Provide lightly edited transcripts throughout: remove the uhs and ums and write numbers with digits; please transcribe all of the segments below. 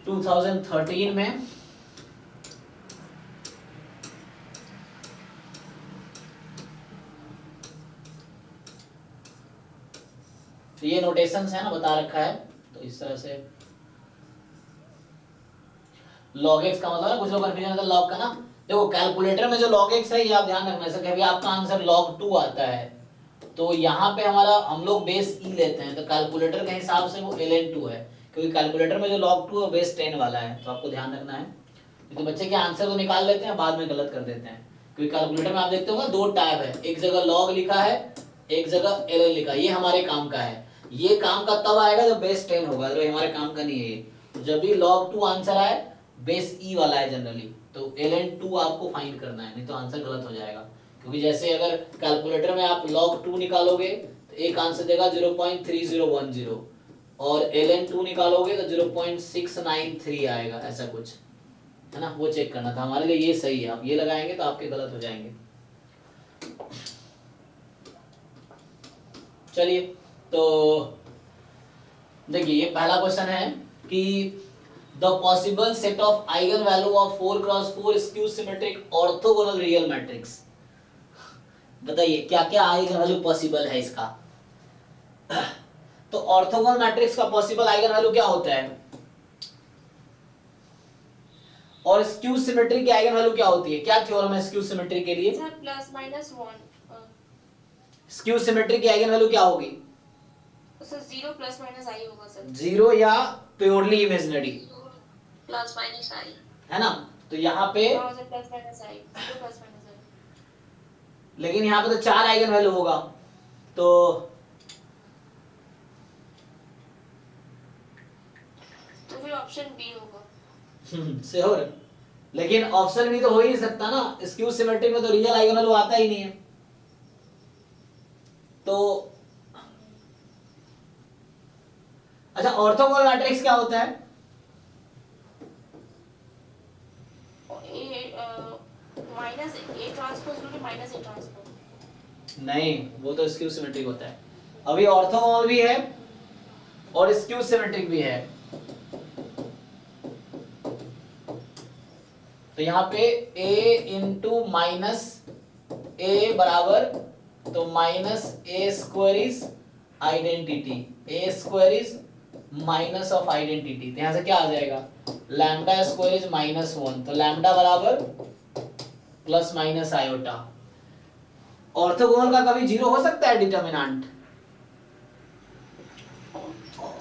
2013 में ये नोटेशंस है ना, बता रखा है। तो इस तरह से log x का मतलब है, कुछ लोग कंफ्यूजन होता है log का ना। देखो कैलकुलेटर में जो log x है ये आप ध्यान रखना, जैसे कभी आपका आंसर log 2 आता है तो यहाँ पे हमारा हम लोग बेस e लेते हैं, तो कैलकुलेटर के हिसाब से वो ln2 है, क्योंकि कैलकुलेटर में जो log 2 है बेस 10 वाला है, तो आपको ध्यान रखना है। तो बच्चे के आंसर तो निकाल लेते हैं, बाद में गलत कर देते हैं, क्योंकि कैलकुलेटर में आप देखते हो दो टैब है, एक जगह log लिखा है, एक जगह ln लिखा है। ये हमारे काम का है, ये काम का तब आएगा जब बेस 10 होगा, तो हमारे काम का नहीं है ये। तो जब भी log 2 आंसर आए, बेस e वाला है जनरली, तो ln2 आपको फाइंड करना है, नहीं तो आंसर गलत हो जाएगा। क्योंकि जैसे अगर कैलकुलेटर में आप log 2 निकालोगे तो एक आंसर देगा 0.3010, और ln2 निकालोगे तो 0.693 आएगा, ऐसा कुछ है ना, वो चेक करना था हमारे लिए। ये सही है, आप ये लगाएंगे तो आपके गलत हो जाएंगे। चलिए, तो देखिए ये पहला क्वेश्चन है कि the possible set of eigen value of 4x4 skew symmetric orthogonal real matrix. बताइए क्या क्या आइगन वैल्यू पॉसिबल है इसका। तो ऑर्थोगोनल मैट्रिक्स का पॉसिबल आइगन वैल्यू क्या होता है, और स्क्यू सिमेट्री की आइगन वैल्यू क्या होती है, क्या थ्योरम है स्क्यू सिमेट्री के लिए। सर +-1 स्क्यू सिमेट्री की आइगन वैल्यू क्या होगी। सर 0 +-i होगा सर। 0 या प्योरली इमेजिनरी, +-i है ना। तो यहाँ पे हाँ सर +-i 0 +-i। लेकिन यहाँ पे तो 4 आइगन वैल्यू होगा, तो फिर ऑप्शन बी होगा। श्योर, लेकिन ऑप्शन भी तो हो ही नहीं सकता ना, स्क्यू सिमेट्रिक में तो रियल आइगन वैल्यू आता ही नहीं है। तो अच्छा, ऑर्थोगोनल मैट्रिक्स क्या होता है। -a नहीं, वो तो स्क्यू सिमेट्रिक होता है। अभी ऑर्थोगोनल भी है और स्क्यू सिमेट्रिक भी है। तो यहाँ पे a इंटू माइनस ए बराबर, तो minus A square is identity, A square is minus of identity, तो यहाँ से क्या आ जाएगा, लैम्डा स्क्वायर इज -1, तो लैम्डा बराबर प्लस माइनस आयोटा। ऑर्थोगोनल का कभी 0 हो सकता है डिटर्मिनेंट।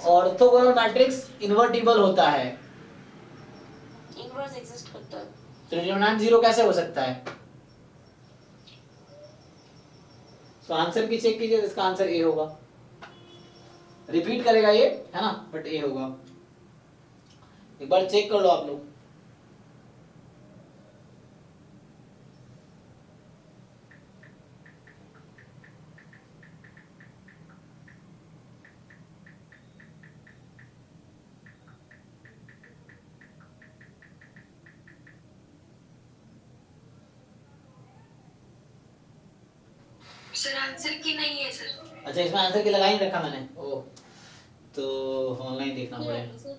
ऑर्थोगोनल मैट्रिक्स इन्वर्टिबल होता है, इनवर्स एग्जिस्ट करता है, तो डिटर्मिनेंट 0 कैसे हो सकता है। तो आंसर भी चेक कीजिए, इसका आंसर ए होगा। रिपीट करेगा ये, है ना, बट ए होगा। एक बार चेक कर लो आप लोग। सर आंसर की नहीं है सर। अच्छा, इसमें आंसर की लगा ही नहीं रखा मैंने, ओ तो ऑनलाइन देखना पड़ेगा। सर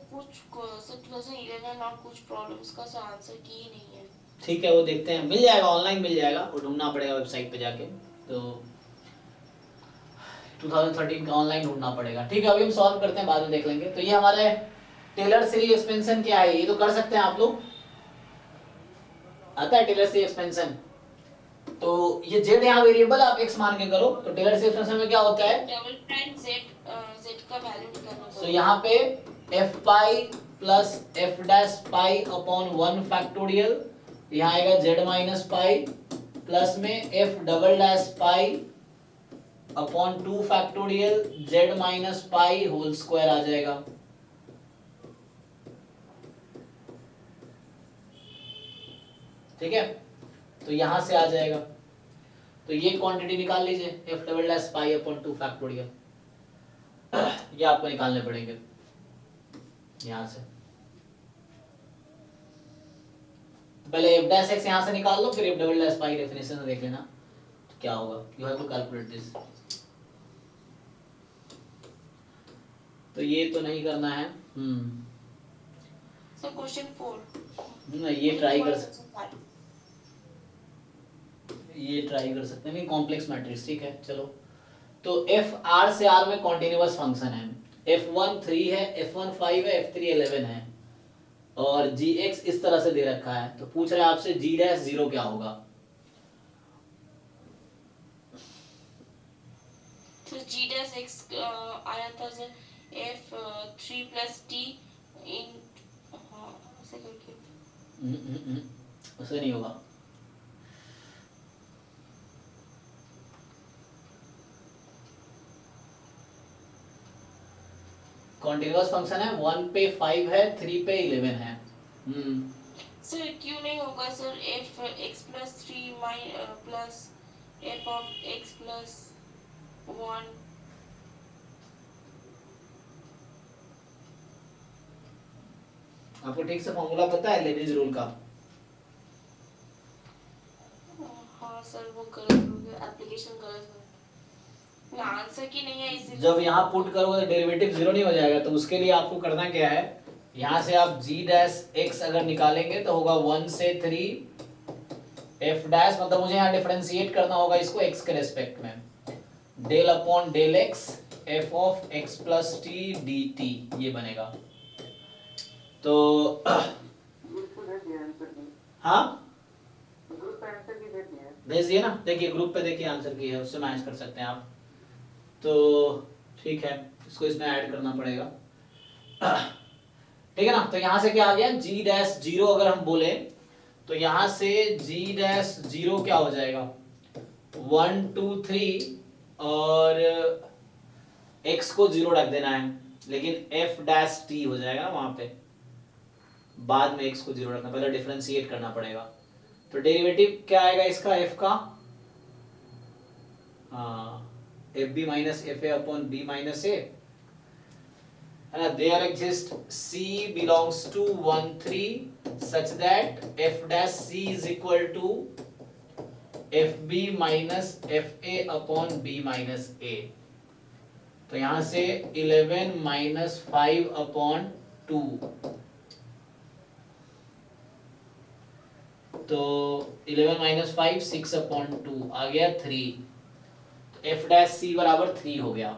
सर 2011 और कुछ प्रॉब्लम्स का आंसर की ही नहीं है। ठीक है, वो देखते हैं, मिल जाएगा ऑनलाइन, मिल जाएगा, वो ढूंढना पड़ेगा वेबसाइट पे जाके। तो 2013 का ऑनलाइन ढूंढना पड़ेगा। ठीक है, अभी हम सॉल्व करते हैं, बाद में देख लेंगे। तो ये हमारे टेलर सीरीज एक्सपेंशन क्या है, ये तो कर सकते हैं आप लोग, आता है टेलर सीरीज एक्सपेंशन। तो ये जेड यहाँ वेरिएबल आप एक्स मान के करो, तो टेलर सीरीज एक्सपेंशन में क्या होता है, डबल प्राइम z का वैल्यू निकालना तो यहाँ पे F pi plus F dash pi upon 1 factorial, यहाँ आएगा जेड माइनस पाई प्लस में F double dash pi upon 2 factorial Z minus pi whole square आ जाएगा। ठीक है, तो यहां से आ जाएगा, तो ये क्वांटिटी निकाल लीजिए, F double dash pi upon 2 factorial, ये आपको निकालने पड़ेंगे यहां से। पहले एफ डैश एक्स यहां से निकाल लो, फिर F double dash pi definition में देख लेना तो क्या होगा, you have to calculate this. तो ये तो नहीं करना है। सर क्वेश्चन 4 नहीं, ये ट्राई कर सकते हैं कॉम्प्लेक्स मैट्रिक्स, ठीक है चलो। तो एफ आर से आर में कॉन्टिन्यूअस फंक्शन है, F1 3 है, F1 5 है, F3 11 है, और Gx इस तरह से दे रखा है। तो पूछ रहे हैं आपसे G डैश 0 क्या होगा। तो G डैश x आया था सर F3 प्लस T इन ऐसे करके उसे नहीं होगा। कॉन्टिन्यूअस फंक्शन है, 1 पे 5 है, 3 पे 11 है। सर क्यों नहीं होगा sir F x plus 3 plus F of x plus 1। आपको ठीक से फॉर्मूला पता है लेबनिज रूल का? हाँ सर वो गलत हो गया, एप्लीकेशन गलत हो गया, आंसर की नहीं है इसीलिए। जब यहाँ पुट करोगे तो डेरिवेटिव 0 नहीं हो जाएगा, तो उसके लिए आपको करना क्या है, यहाँ से आप g डैश x अगर निकालेंगे तो होगा 1 से 3 f डैश, मतलब मुझे यहाँ डिफरेंशिएट करना होगा इसको x के रेस्पेक्ट में, del upon del x f of x plus T D T, ये बनेगा। तो हाँ भेज दिए ना, देखिए ग्रुप पे देखिए आंसर की है, उससे मैच कर सकते हैं आप। तो ठीक है, इसको इसमें ऐड करना पड़ेगा, ठीक है ना। तो यहाँ से क्या आ गया, G डैश 0 अगर हम बोले तो यहाँ से G डैश 0 क्या हो जाएगा, 1 2 3 और x को 0 रख देना है, लेकिन f डैश t हो जाएगा वहां पे, बाद में x को 0 रखना, पहले डिफरेंशिएट करना पड़ेगा। तो डेरिवेटिव क्या आएगा इसका, f का, हाँ F B minus F A upon B minus A, है ना। There exist C belongs to 1 3 such that f dash C is equal to FB minus FA upon B minus A। तो यहां से 11 माइनस 5 अपॉन 2, तो 11 minus 5 6 upon 2 आ गया 3, तो f dash C बराबर 3 हो गया।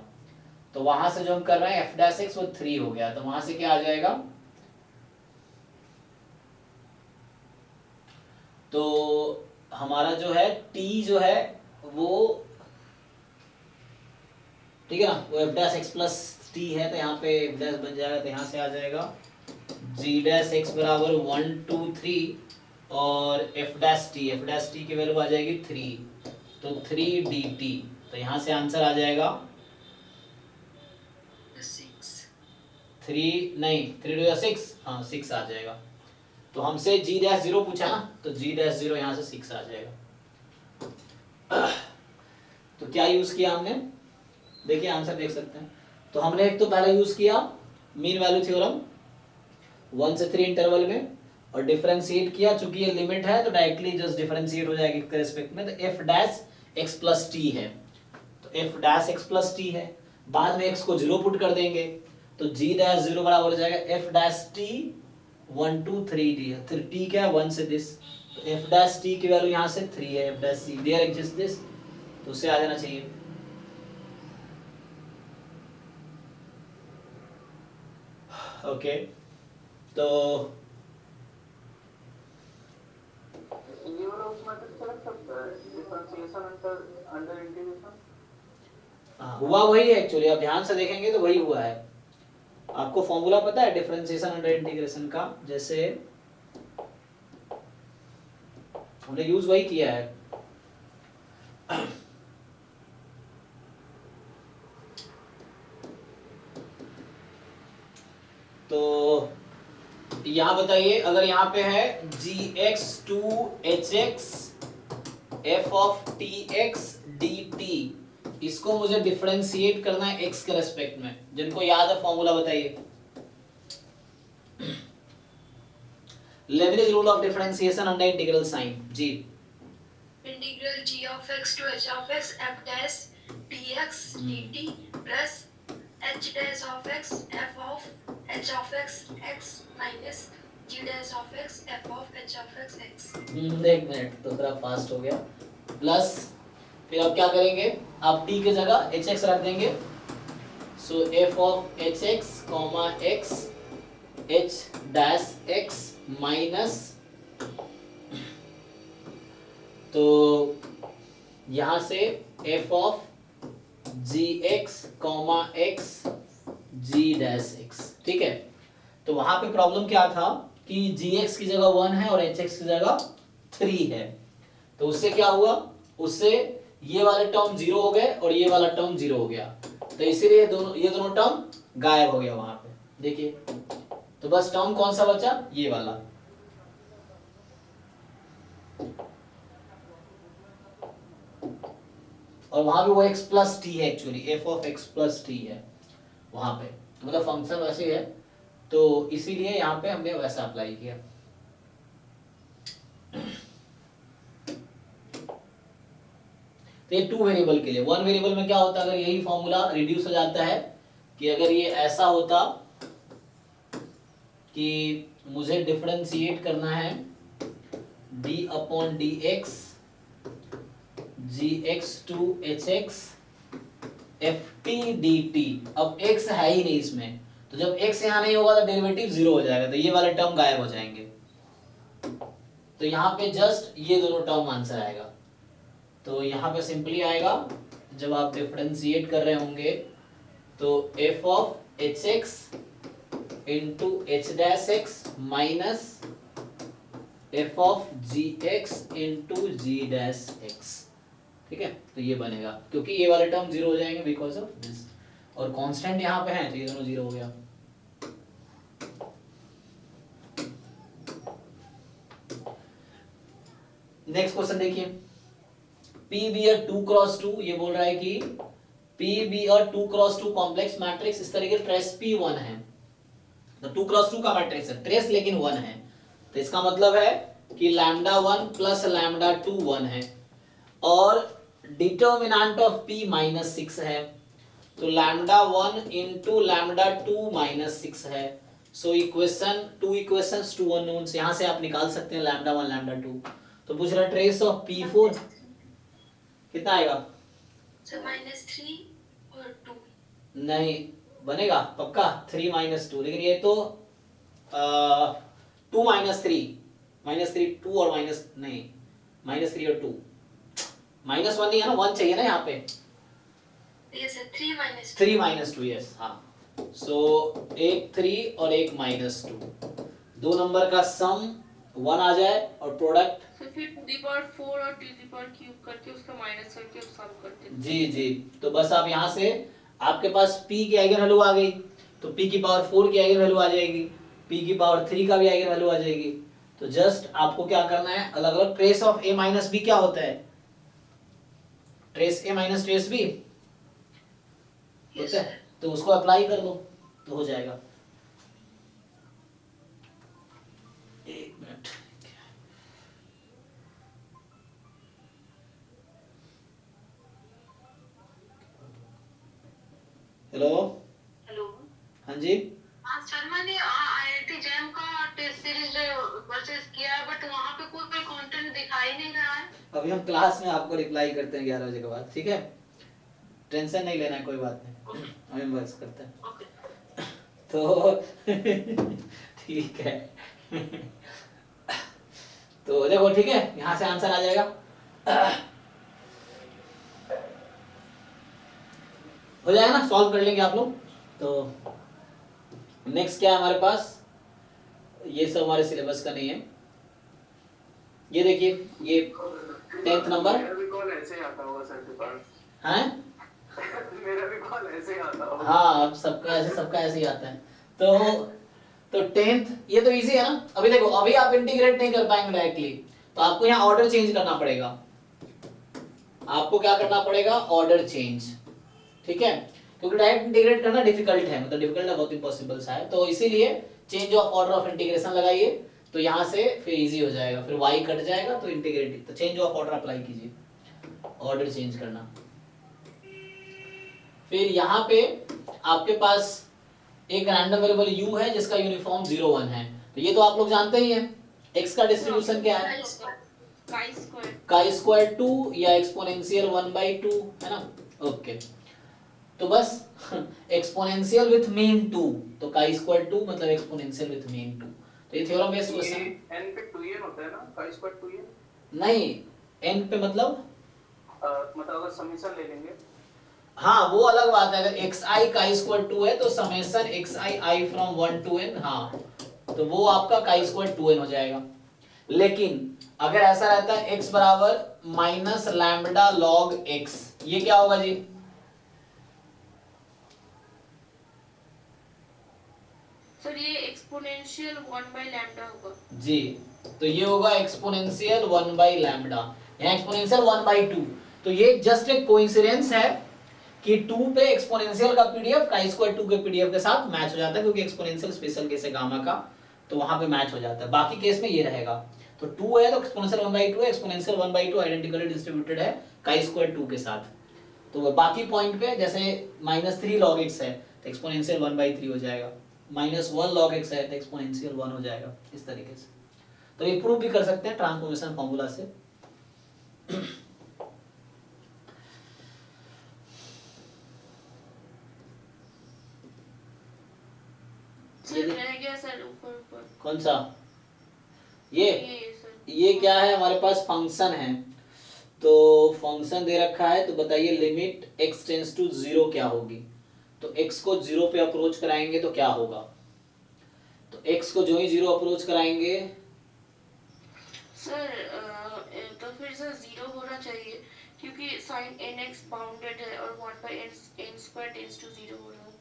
तो वहां से जो हम कर रहे हैं f डैश x वो 3 हो गया, तो वहां से क्या आ जाएगा, तो हमारा जो है t जो है वो, ठीक है ना, वो f dash x plus t है, तो यहाँ पे f डैश बन जाएगा, तो यहाँ से आ जाएगा g डैश x बराबर 1 2 3 और f डैश t की वैल्यू आ जाएगी 3, तो 3 dt, तो यहाँ से आंसर आ जाएगा 3 नहीं 3 टू 6, हाँ 6 आ जाएगा। तो हमसे G डैश 0 पूछा ना, तो G डैश 0 यहाँ से 6 आ जाएगा। तो क्या यूज किया हमने, देखिए आंसर देख सकते हैं। तो हमने एक तो पहला यूज किया मीन वैल्यू थ्योरम 1 से 3 इंटरवल में, और डिफरेंशिएट किया, चूंकि ये लिमिट है तो डायरेक्टली जस्ट डिफरेंशिएट हो जाएगी इसके रिस्पेक्ट में। तो f dash x plus T है, तो f dash x plus T है, बाद में x को 0 पुट कर देंगे, तो g डैश 0 बराबर हो जाएगा f डैश t 1 2 3 डी, फिर t क्या है 1 से दिस, तो f डैश t की वैल्यू यहाँ से 3 है, f dash c there exist this, तो उससे आ जाना चाहिए। ओके तो ये वाला उस मैट्रिक्स से लग सकता है, डिफरेंशिएशन अंडर इंटीग्रेशन। हुआ वही है एक्चुअली, आप ध्यान से देखेंगे तो वही हुआ है। आपको फॉर्मूला पता है डिफरेंशिएशन अंडर इंटीग्रेशन का, जैसे हमने यूज वही किया है। तो यहां बताइए, अगर यहाँ पे है gx to hx f of tx dt, इसको मुझे डिफरेंशिएट करना है x के रेस्पेक्ट में, जिनको याद है फॉर्मूला बताइए। Leibniz rule of differentiation under integral sign, जी integral g of x to h of x f dash dx dt plus h dash of x f of h of x x minus g dash of x f of h of x x। एक minute, तो थोड़ा fast हो गया। Plus फिर अब क्या करेंगे, आप t की जगह hx रख देंगे। सो f of hx comma x h dash x minus, तो यहां से f of gx comma x g dash x। ठीक है, तो वहां पे प्रॉब्लम क्या था कि gx की जगह 1 है और hx की जगह 3 है। तो उससे क्या हुआ, उससे ये वाले टर्म 0 हो गए और ये वाला टर्म 0 हो गया, तो इसीलिए ये दोनों टर्म गायब हो गया वहां पे। देखिए, तो बस टर्म कौन सा बचा, ये वाला। और वहां भी वो x प्लस टी है, actually f of x plus T है वहां पे, तो मतलब फंक्शन वैसे ही है, तो इसीलिए यहाँ पे हमने वैसा अप्लाई किया। तो ये 2 वेरिएबल के लिए। 1 वेरिएबल में क्या होता है, अगर यही फॉर्मूला रिड्यूस हो जाता है कि अगर ये ऐसा होता कि मुझे डिफरेंशिएट करना है d upon dx gx to hx ft dt। अब x है ही नहीं इसमें, तो जब x यहाँ नहीं होगा तो डेरिवेटिव 0 हो जाएगा, तो ये वाले टर्म गायब हो जाएंगे। तो यहाँ पे जस्ट ये दोनों टर्म आंसर आएगा। तो यहाँ पे सिंपली आएगा, जब आप डिफरेंशिएट कर रहे होंगे तो f of hx into h dash x minus f of gx into g dash x। ठीक है, तो ये बनेगा, क्योंकि ये वाले टर्म 0 हो जाएंगे बिकॉज ऑफ दिस, और कांस्टेंट यहाँ पे है तो ये दोनों 0 हो गया। नेक्स्ट क्वेश्चन देखिए, P be a 2 क्रॉस 2, ये बोल रहा है कि P be a 2 cross 2 complex matrix, इस तरीके ट्रेस P1 है, तो 2 क्रॉस 2 का मैट्रिक्स है, ट्रेस लेकिन 1 है, तो इसका मतलब है कि लैम्डा 1 प्लस लैम्डा 2 1 है, और डिटर्मिनेंट ऑफ P माइनस 6 है, तो लैम्डा 1 इंटू लैम्डा 2 माइनस 6 है। सो इक्वेशन 2 इक्वेशंस 2 अननोन्स, यहाँ से आप निकाल सकते हैं लैम्डा 1 लैम्डा 2। तो पूछ रहा ट्रेस ऑफ P4 कितना आएगा, सर -3 और 2। नहीं बनेगा पक्का 3 माइनस 2, लेकिन ये तो 2 माइनस 3 2 और माइनस नहीं, -3 और 2 -1 नहीं है ना, 1 चाहिए ना यहाँ पे, यस सर 3 - 3 माइनस 2, यस हाँ। सो एक 3 और एक -2, दो नंबर का सम 1 आ जाए और प्रोडक्ट, तो फिर टू दी पावर 4 और टू दी पावर क्यूब करके उसका माइनस करके सम करते हैं। जी जी, तो बस आप यहाँ से आपके पास p की आइगन वैल्यू आ गई, तो p की पावर 4 की आइगन वैल्यू आ जाएगी, p की पावर 3 का भी आइगन वैल्यू आ जाएगी। तो जस्ट आपको क्या करना है, अलग अलग trace of a minus b क्या होता है, trace a minus trace b होता है, तो उसको अप्लाई कर लो तो हो जाएगा। एक मिनट, हेलो हेलो। हाँ जी, हाँ सर, मैंने आईआईटी जैम का टेस्ट सीरीज परचेज किया है, बट वहाँ पे कोई कंटेंट दिखाई नहीं रहा है। अभी हम क्लास में आपको रिप्लाई करते हैं 11 बजे के बाद, ठीक है, टेंशन नहीं लेना है, कोई बात नहीं, हम बस करते हैं। ओके। तो ठीक है, तो देखो ठीक है, यहाँ से आंसर आ जाएगा, हो जाएगा ना, सॉल्व कर लेंगे आप लोग। तो नेक्स्ट क्या है हमारे पास, ये सब हमारे सिलेबस का नहीं है, ये देखिए ये 10th नंबर मेरा भी कॉल ऐसे ही आता होगा सर के पास, है, मेरा भी कॉल ऐसे ही आता होगा। हाँ अब सबका ऐसे ही आता है। तो 10th ये तो इजी है ना। अभी देखो, अभी आप इंटीग्रेट नहीं कर पाएंगे डायरेक्टली, तो आपको यहाँ ऑर्डर चेंज करना पड़ेगा, आपको क्या करना पड़ेगा, ऑर्डर चेंज, ठीक है, क्योंकि डायरेक्ट इंटीग्रेट करना डिफिकल्ट है, मतलब डिफिकल्ट है, बहुत इम्पॉसिबल सा है, तो इसीलिए change of order of integration लगाइए, तो यहाँ से फिर इजी हो जाएगा, फिर y कट जाएगा तो इंटीग्रेट, तो चेंज ऑफ ऑर्डर अप्लाई कीजिए, ऑर्डर चेंज करना। फिर यहाँ पे आपके पास एक रैंडम वेरिएबल u है जिसका यूनिफॉर्म 0 1 है, तो ये तो आप लोग जानते ही हैं x का डिस्ट्रीब्यूशन क्या है, काई स्क्वायर 2 या एक्सपोनेंशियल 1/2 है ना। ओके तो बस एक्सपोनेंशियल विथ मीन 2, तो काई स्क्वायर 2 मतलब एक्सपोनेंशियल विथ मीन 2। तो ये थ्योरम बेस्ड क्वेश्चन है। n पे 2n होता है ना, काई स्क्वायर 2n। नहीं n पे मतलब मतलब अगर समीशन ले लेंगे हाँ वो अलग बात है, अगर xi काई स्क्वायर 2 है तो summation xi i from 1 to n, हाँ तो वो आपका काई स्क्वायर 2n हो जाएगा। लेकिन अगर ऐसा रहता है x बराबर माइनस लैम्बडा लॉग x, ये क्या होगा जी? सर ये एक्सपोनेंशियल 1/लैम्डा होगा जी, तो ये होगा एक्सपोनेंशियल 1/लैम्बडा, यहाँ एक्सपोनेंशियल 1/2। तो ये जस्ट एक कोइंसिडेंस है कि 2 पे एक्सपोनेंशियल का पीडीएफ काई स्क्वायर 2 के पीडीएफ के साथ मैच हो जाता है, क्योंकि एक्सपोनेंशियल स्पेशल केस है गामा का, तो वहां पे मैच हो जाता है। बाकी केस में ये रहेगा, तो 2 है तो एक्सपोनेंशियल 1/2 है, एक्सपोनेंशियल 1/2 आइडेंटिकली डिस्ट्रीब्यूटेड है काई स्क्वायर 2 के साथ। तो बाकी पॉइंट पे जैसे -3 log x है तो एक्सपोनेंशियल 1/3 हो जाएगा, -1 log x है तो एक्सपोनेंशियल 1 हो जाएगा, इस तरीके से। तो ये प्रूव भी कर सकते हैं ट्रांसफॉर्मेशन फार्मूला से। सर रह गया सर ऊपर कौन सा? ये सर ये क्या है, हमारे पास फंक्शन है, तो फंक्शन दे रखा है, तो बताइए लिमिट x टेंड्स टू 0 क्या होगी। तो x को 0 पे अप्रोच कराएंगे तो क्या होगा, तो x को जो ही 0 अप्रोच कराएंगे सर तो फिर सर 0 होना चाहिए, क्योंकि sin nx बाउंडेड है और 1/n² टेंड्स टू 0 हो रहा है।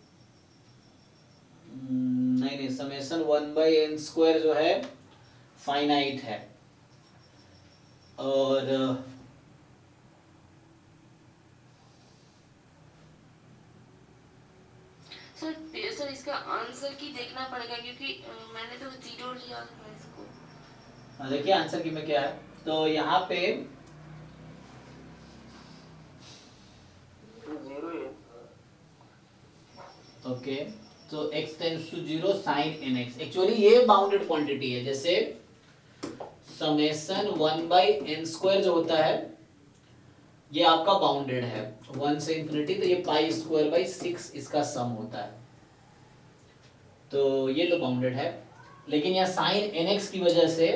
नहीं समेशन 1/n² जो है फाइनाइट है, और सर इसका आंसर की देखना पड़ेगा, क्योंकि मैंने तो 0 लिया था इसको। देखिए आंसर की में क्या है, तो यहाँ पे 0 है। ओके तो x tends to 0 sin nx, actually ये बाउंडेड क्वांटिटी है, जैसे समेशन 1/n² जो होता है ये आपका बाउंडेड है 1 से इंफिनिटी, तो ये π²/6 इसका सम होता है, तो ये तो बाउंडेड है। लेकिन यहाँ sin nx की वजह से,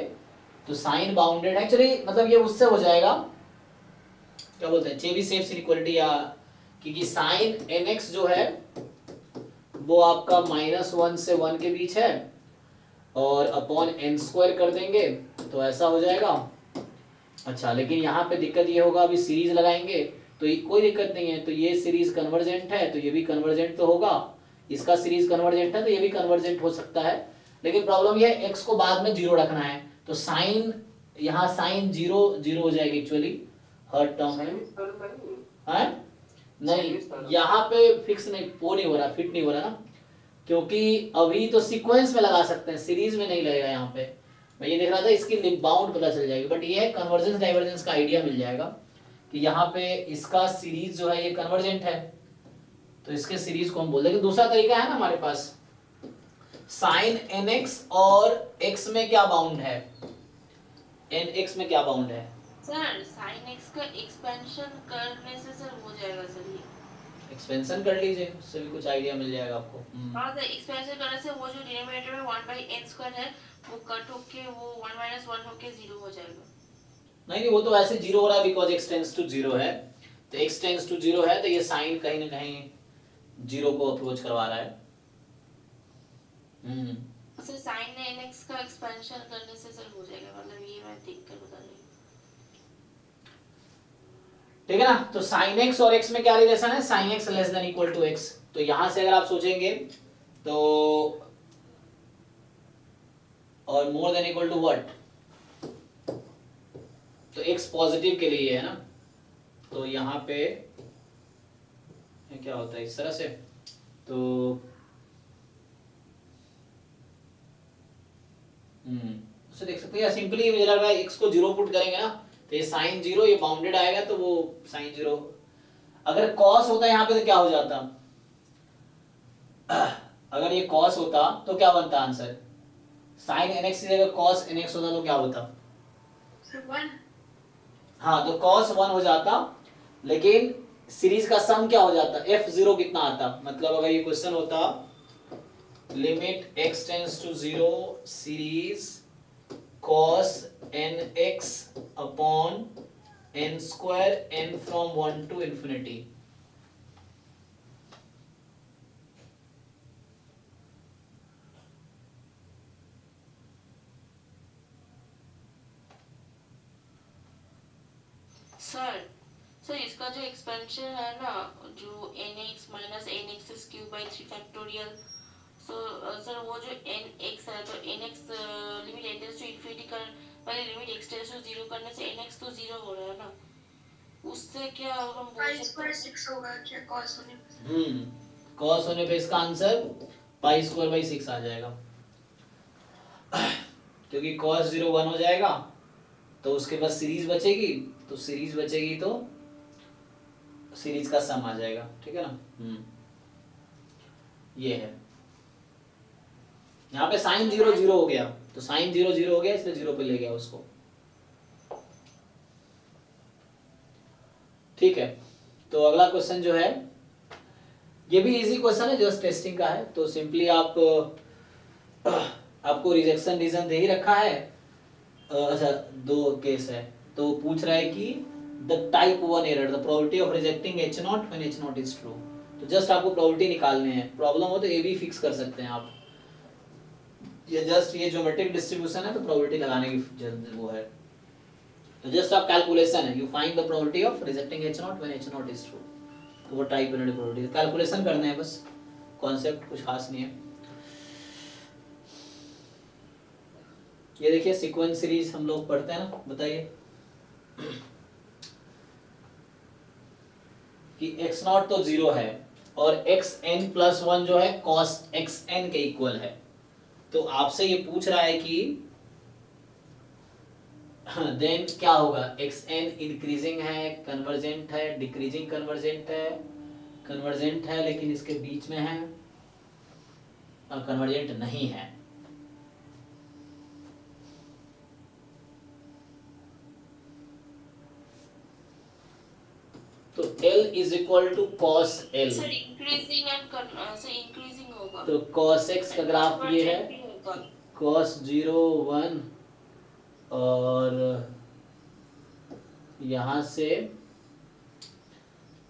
तो साइन बाउंडेड है एक्चुअली, मतलब ये उससे हो जाएगा, क्या बोलते हैं चेबीशेव इनइक्वालिटी, या क्योंकि साइन nx जो है वो आपका -1 से 1 के बीच है, और अपॉन n² कर देंगे तो ऐसा हो जाएगा। अच्छा लेकिन यहाँ पे दिक्कत ये होगा, अभी सीरीज लगाएंगे तो ये कोई दिक्कत नहीं है, तो ये सीरीज कन्वर्जेंट है तो ये भी कन्वर्जेंट तो होगा, इसका सीरीज कन्वर्जेंट है तो ये भी कन्वर्जेंट हो सकता है। लेकिन प्रॉब्लम ये है x को बाद में 0 रखना है, तो साइन यहाँ साइन 0 हो जाएगी एक्चुअली, हर टर्म है नहीं, यहाँ पे फिक्स नहीं, वो नहीं हो रहा, फिट नहीं हो रहा ना, क्योंकि अभी तो सीक्वेंस में लगा सकते हैं, सीरीज में नहीं लगेगा। यहाँ पे मैं ये देख रहा था इसकी लिंक बाउंड पता चल जाएगी, बट ये है कन्वर्जेंस डाइवर्जेंस का आइडिया मिल जाएगा कि यहाँ पे इसका सीरीज जो है ये कन्वर्जेंट है, तो इसके सीरीज को हम बोल देंगे। दूसरा तरीका है ना हमारे पास, साइन nx और x में क्या बाउंड है, nx में क्या बाउंड है सर sin x का एक्सपेंशन करने से सर हो जाएगा सर ये। एक्सपेंशन कर लीजिए, उससे भी कुछ आइडिया मिल जाएगा आपको। हाँ सर एक्सपेंशन करने से वो जो डिनोमिनेटर में 1/n² है वो कट होके वो 1 - 1 होके 0 हो जाएगा। नहीं वो तो वैसे 0 हो रहा है बिकॉज x टेंड्स टू 0 है, तो x टेंड्स टू 0 है तो ये साइन कहीं ना कहीं 0 को अप्रोच करवा रहा है। सर sin nx का एक्सपेंशन करने से सर हो जाएगा, मतलब ये मैं देख कर बता रही हूँ। ठीक है ना, तो sin x और x में क्या रिलेशन है, sin x less than equal to x, तो यहां से अगर आप सोचेंगे तो और more than equal to what, तो x पॉजिटिव के लिए है ना, तो यहाँ पे क्या होता है इस तरह से, तो उसे देख सकते हैं, या सिंपली मुझे लग रहा है x को 0 पुट करेंगे ना तो ये साइन 0 ये बाउंडेड आएगा, तो वो साइन 0, अगर कॉस होता यहाँ पे तो क्या हो जाता, अगर ये कॉस होता तो क्या बनता आंसर, साइन nx की जगह cos nx होता तो क्या होता? सर 1। हाँ, तो cos 1 हो जाता, लेकिन सीरीज का सम क्या हो जाता? f0 कितना आता? मतलब अगर ये क्वेश्चन होता limit x tends to 0 series cos nx upon n square n from 1 to infinity. Sir इसका जो एक्सपेंशन है ना, जो nx minus nx cube by 3 factorial, sir वो जो nx है, तो nx limit n tends to infinity कर वाली लिमिट x टेंड्स टू 0 करने से nx तो 0 हो रहा है ना, उससे क्या हम बोल पाई सकते स्क्वायर हैं? 6 होगा क्या कॉस होने पे? cos होने पे इसका आंसर पाई स्क्वायर बाई 6 आ जाएगा, क्योंकि cos 0 1 हो जाएगा, तो उसके बाद सीरीज बचेगी, तो सीरीज बचेगी तो सीरीज का सम आ जाएगा, ठीक है ना। ये है, यहाँ पे साइन 0 0 हो गया, तो साइन 0 0 हो गया, इसलिए 0 पे ले गया उसको। ठीक है, तो अगला क्वेश्चन जो है, ये भी इजी क्वेश्चन है, जस्ट टेस्टिंग का है। तो सिंपली आपको रिजेक्शन रीजन दे ही रखा है। अच्छा, 2 केस है, तो पूछ रहा है कि the type 1 error, the probability of rejecting h0 when h0 is true. तो जस्ट आपको प्रोबेबिलिटी निकालने हैं, प्रॉब्लम हो तो ए भी फिक्स कर सकते हैं आप, ये जस्ट ये ज्योमेट्रिक डिस्ट्रीब्यूशन है, तो प्रोबेबिलिटी लगाने की वो है। तो जस्ट आप कैलकुलेशन है, you find the probability of rejecting h0 when h0 is true. तो वो टाइप एरर प्रोबेबिलिटी कैलकुलेशन करना है, बस कॉन्सेप्ट कुछ खास नहीं है। ये देखिए सीक्वेंस सीरीज हम लोग पढ़ते हैं ना, बताइए कि x0 तो 0 है और xn प्लस 1 जो है cos xn के इक्वल है। तो आपसे ये पूछ रहा है कि देन क्या होगा, xn इंक्रीजिंग है, कन्वर्जेंट है, डिक्रीजिंग कन्वर्जेंट है लेकिन इसके बीच में है, कन्वर्जेंट नहीं है। तो L is equal to cos L, sir increasing होगा, तो cos x का ग्राफ ये है, भी होगा। cos 0 1 और यहाँ से,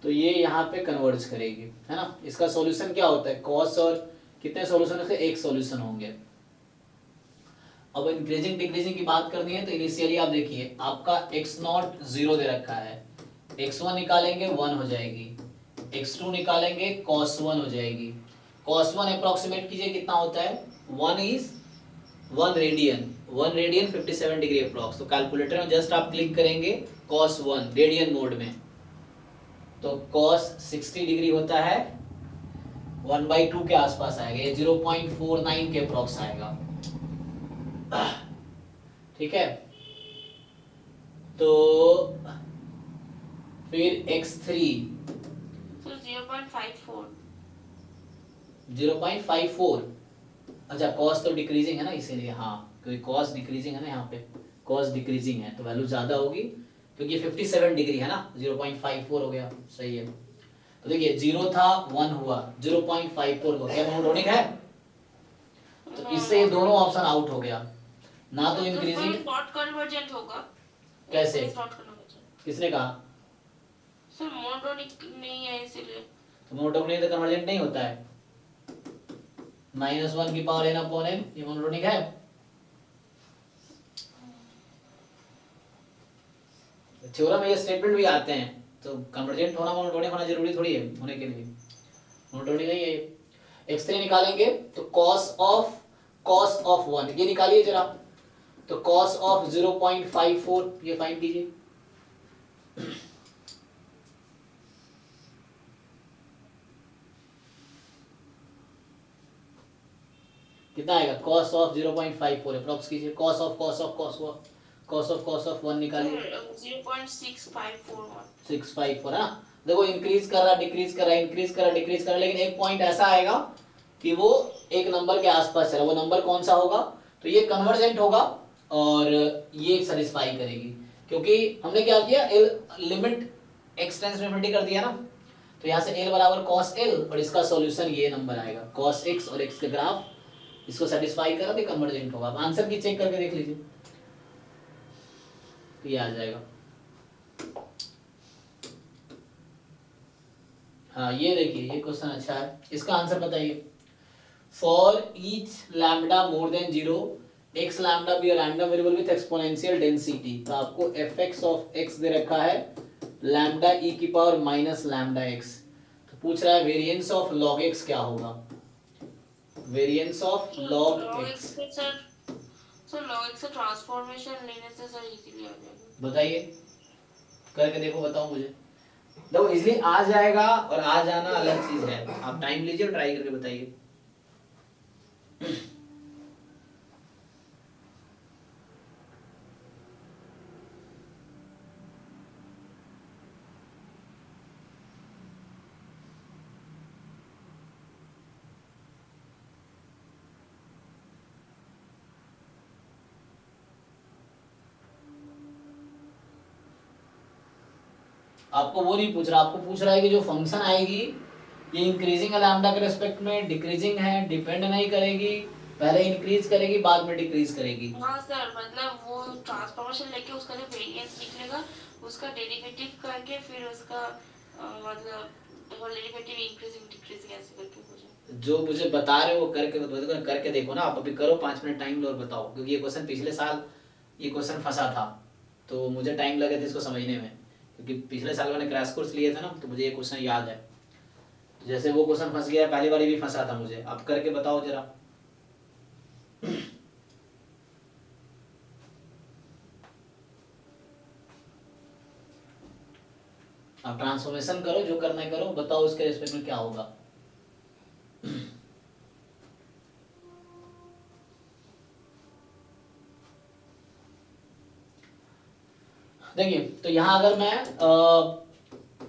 तो ये यहाँ पे कन्वर्ज करेगी, है ना। इसका सॉल्यूशन क्या होता है, cos और कितने सॉल्यूशन है, एक सॉल्यूशन होंगे। अब इंक्रीजिंग डिक्रीजिंग की बात करनी है, तो इनिशियली आप देखिए आपका x0 0 दे रखा है, x1 निकालेंगे 1 हो जाएगी, x2 निकालेंगे cos 1 हो जाएगी। cos 1 अप्रोक्सीमेट कीजिए कितना होता है, 1 इज 1 रेडियन 57 डिग्री अप्रोक्स। तो कैलकुलेटर में जस्ट आप क्लिक करेंगे cos 1 रेडियन मोड में, तो cos 60 डिग्री होता है, 1/2 के आसपास आएगा, ये 0.49 के अप्रोक्स आएगा, ठीक है। तो फिर x3 सर 0.54, 0.54, अच्छा cos तो डिक्रीजिंग है ना, इसीलिए हाँ, क्योंकि cos डिक्रीजिंग है ना, यहाँ पे cos डिक्रीजिंग है तो वैल्यू ज्यादा होगी, क्योंकि 57 डिग्री है ना, 0.54 हो गया, सही है। तो देखिए 0 था 1 हुआ, 0.54 हुआ, क्या मोनोटोनिक है, तो इससे ये दोनों ऑप्शन आउट हो गया ना, तो इंक्रीजिंग नॉट कन्वर्जेंट होगा। कैसे, नॉट कन्वर्जेंट, किसने कहा, सर मोनोटोनिक नहीं है इसीलिए। तो मोनोटोनिक तो कन्वर्जेंट नहीं होता है, -1 की पावर n अपॉन m, ये मोनोटोनिक है। थ्योरम में ये स्टेटमेंट भी आते हैं, तो कन्वर्जेंट होना मोनोटोनिक होना जरूरी थोड़ी है होने के लिए, मोनोटोनिक नहीं है। x3 निकालेंगे तो cos ऑफ 1 ये निकालिए जरा, तो cos ऑफ 0.54 ये फाइंड कीजिए, कितना आएगा, cos ऑफ 0.54 अप्रोक्स कीजिए, cos ऑफ 1 निकालिए, 0.6541। 654 है ना। देखो इंक्रीज कर रहा डिक्रीज कर रहा, लेकिन एक पॉइंट ऐसा आएगा कि वो एक नंबर के आसपास चला, वो नंबर कौन सा होगा, तो ये कन्वर्जेंट होगा और ये सेटिस्फाई करेगी, क्योंकि हमने क्या किया, limit x tends to infinity कर दिया ना, तो यहाँ से l बराबर cos l और इसका सॉल्यूशन ये नंबर आएगा cos x और x के ग्राफ, इसको सेटिस्फाई करा तो कन्वर्जेंट होगा। अब आंसर की चेक करके देख लीजिए, तो ये आ जाएगा। हाँ ये देखिए, ये क्वेश्चन अच्छा है, इसका आंसर बताइए। For each lambda more than 0 x lambda be random variable with exponential density, तो आपको fx ऑफ x दे रखा है लैम्डा e की पावर माइनस लैम्डा x, तो पूछ रहा है वेरिएंस ऑफ log x क्या होगा, variance of log x sir log x से ट्रांसफॉर्मेशन लेने से सर इजीली आ जाएगा। बताइए, करके देखो, बताओ मुझे। देखो इजीली आ जाएगा और आ जाना अलग चीज है, आप टाइम लीजिए और ट्राई करके बताइए। आपको वो नहीं पूछ रहा, आपको पूछ रहा है कि जो फंक्शन आएगी ये इंक्रीजिंग है लैम्डा के रेस्पेक्ट में, डिक्रीजिंग है, डिपेंड नहीं करेगी, पहले इंक्रीज करेगी बाद में डिक्रीज करेगी। हाँ सर, मतलब वो ट्रांसफॉर्मेशन लेके उसका जो वेरिएंस निकलेगा उसका डेरिवेटिव करके फिर उसका मतलब डेरिवेटिव इंक्रीजिंग डिक्रीजिंग ऐसे करके हो जाए। जो मुझे बता रहे हो वो करके देखो ना, आप अभी करो, 5 मिनट टाइम लो और बताओ, क्योंकि ये क्वेश्चन पिछले साल ये क्वेश्चन फंसा था, तो मुझे टाइम लगे थे इसको समझने में, क्योंकि पिछले साल मैंने क्रैश कोर्स लिए थे ना, तो मुझे ये क्वेश्चन याद है। तो जैसे वो क्वेश्चन फंस गया, पहली बार भी फंसा था मुझे, आप करके बताओ जरा। आप ट्रांसफॉर्मेशन करो, जो करना है करो, बताओ उसके रेस्पेक्ट में क्या होगा। देखिए, तो यहाँ अगर मैं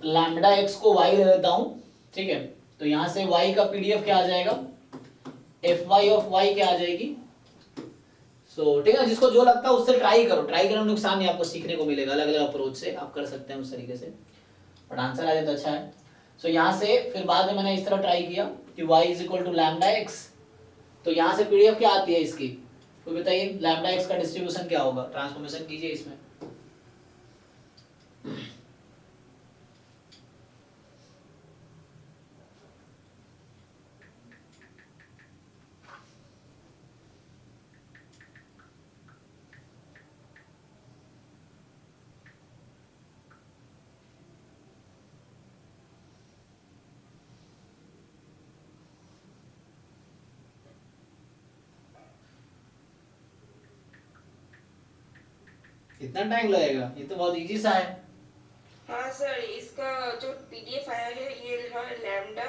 लैम्डा एक्स को y ले लेता हूँ, ठीक है, तो यहाँ से y का पीडीएफ क्या आ जाएगा, fy ऑफ y क्या आ जाएगी। सो ठीक है, जिसको जो लगता है उससे ट्राई करो, ट्राई करने में नुकसान नहीं, आपको सीखने को मिलेगा, अलग अलग अप्रोच से आप कर सकते हैं उस तरीके से, बट आंसर आ जाए तो अच्छा है। सो यहाँ से फिर बाद में मैंने इस तरह ट्राई किया कि y is equal to lambda x, तो यहाँ से पीडीएफ क्या आती है इसकी, तो बताइए लैम्डा एक्स का डिस्ट्रीब्यूशन क्या होगा, ट्रांसफॉर्मेशन कीजिए इसमें। इतना टाइम लगेगा, ये तो बहुत इजी सा है। हाँ सर, इसका जो पीडीएफ आया है ये है lambda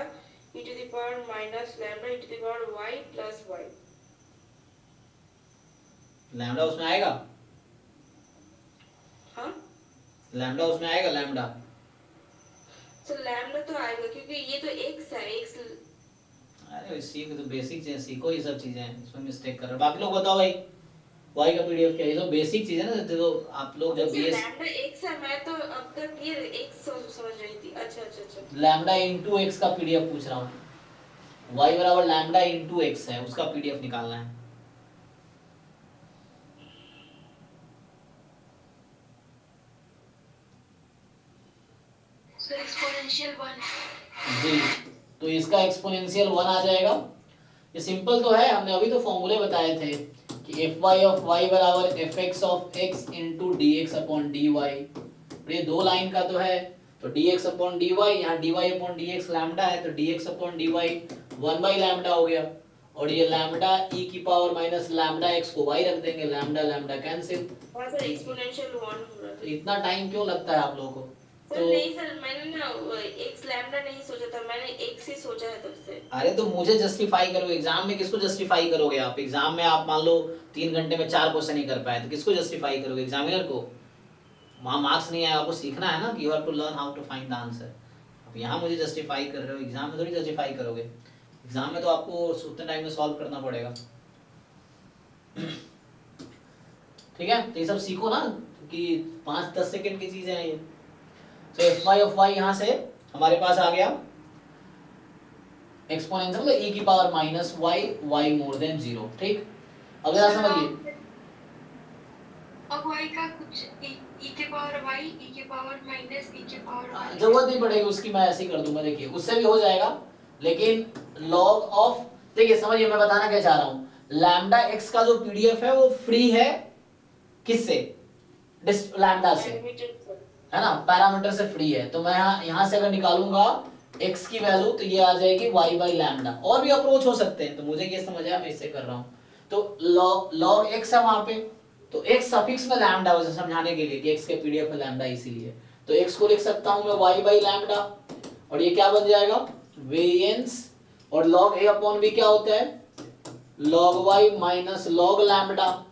e to the power minus lambda e to the power y plus y। Lambda उसमें आएगा, हाँ लैम्डा उसमें आएगा, लैम्डा। सर लैम्डा तो आएगा क्योंकि ये तो x है, x। अरे सीख तो बेसिक चीजें सीखो, ये सब चीजें इसमें मिस्टेक कर रहे हो। बाकी लोग बताओ भाई, वाई का पीडीएफ क्या है, ये सब बेसिक चीजें ना, तो आप लोग जब बीएस लैम्डा x है, मैं तो अब तक ये x समझ रही थी। अच्छा अच्छा अच्छा। लैम्डा इनटू एक्स का पीडीएफ पूछ रहा हूँ, वाई बराबर लैम्डा इनटू एक्स है, उसका पीडीएफ निकालना है। Sir exponential 1। जी, तो इसका एक्सपोनेंशियल 1 आ जाएगा। ये सिंपल तो है, हमने अभी तो फॉर्मूले बताए थे कि एफ वाई ऑफ वाई बराबर F X of X into D X upon D Y, ये दो लाइन का तो है, तो D X upon D Y, यहाँ D Y upon D X lambda है, तो D X upon D Y 1 by lambda हो गया, और ये लैम्डा ई की पावर माइनस लैम्डा एक्स को वाई रख देंगे, लैम्डा लैम्डा कैंसिल। हाँ सर, एक्सपोनेंशियल 1 हो रहा तो था। इतना टाइम क्यों लगता है आप लोगों को? सर नहीं सर, मैंने ना x लैम्डा नहीं सोचा था, मैंने x ही सोचा है तब से। अरे तो मुझे जस्टिफाई करो, एग्जाम में किसको जस्टिफाई करोगे आप? एग्जाम में आप मान लो 3 घंटे में 4 क्वेश्चन नहीं कर पाए, तो किसको जस्टिफाई करोगे? एग्जामिनर को। वहाँ मार्क्स नहीं आया, आपको सीखना है ना कि you have to learn how to find the answer. अब यहाँ मुझे जस्टिफाई कर रहे हो, एग्जाम में थोड़ी जस्टिफाई करोगे। एग्जाम में तो आपको उतने टाइम में सॉल्व करना पड़ेगा। ठीक है, तो ये सब सीखो ना कि 5-10 सेकंड की चीजें हैं ये। तो एफ वाई ऑफ वाई यहाँ से हमारे पास आ गया एक्सपोनेंशियल मतलब e की power minus y y more than 0। ठीक, अब जरा समझिए। अब y का कुछ e के पावर y, e के पावर माइनस e के पावर y। जरूरत नहीं पड़ेगी उसकी, मैं ऐसे ही कर दूंगा, देखिए उससे भी हो जाएगा। लेकिन लॉग ऑफ, देखिए समझिए मैं बताना क्या चाह रहा हूँ, लैम्डा एक्स का जो पीडीएफ है वो फ्री है किससे, लैम्डा से, है ना, पैरामीटर से फ्री है। तो मैं यहाँ से अगर निकालूंगा x की वैल्यू तो ये आ जाएगी y बाई लैम्डा। और भी अप्रोच हो सकते हैं, तो मुझे ये समझ आया, मैं इससे कर रहा हूँ। तो log x है वहां पे, तो x सफिक्स में लैम्डा, उसे समझाने के लिए कि x के पीडीएफ में लैम्डा इसीलिए, तो x को लिख सकता हूं मैं y बाई लैम्डा, और ये क्या बन जाएगा वेरिएंस, और log a अपॉन b क्या होता है log y माइनस log लैम्डा,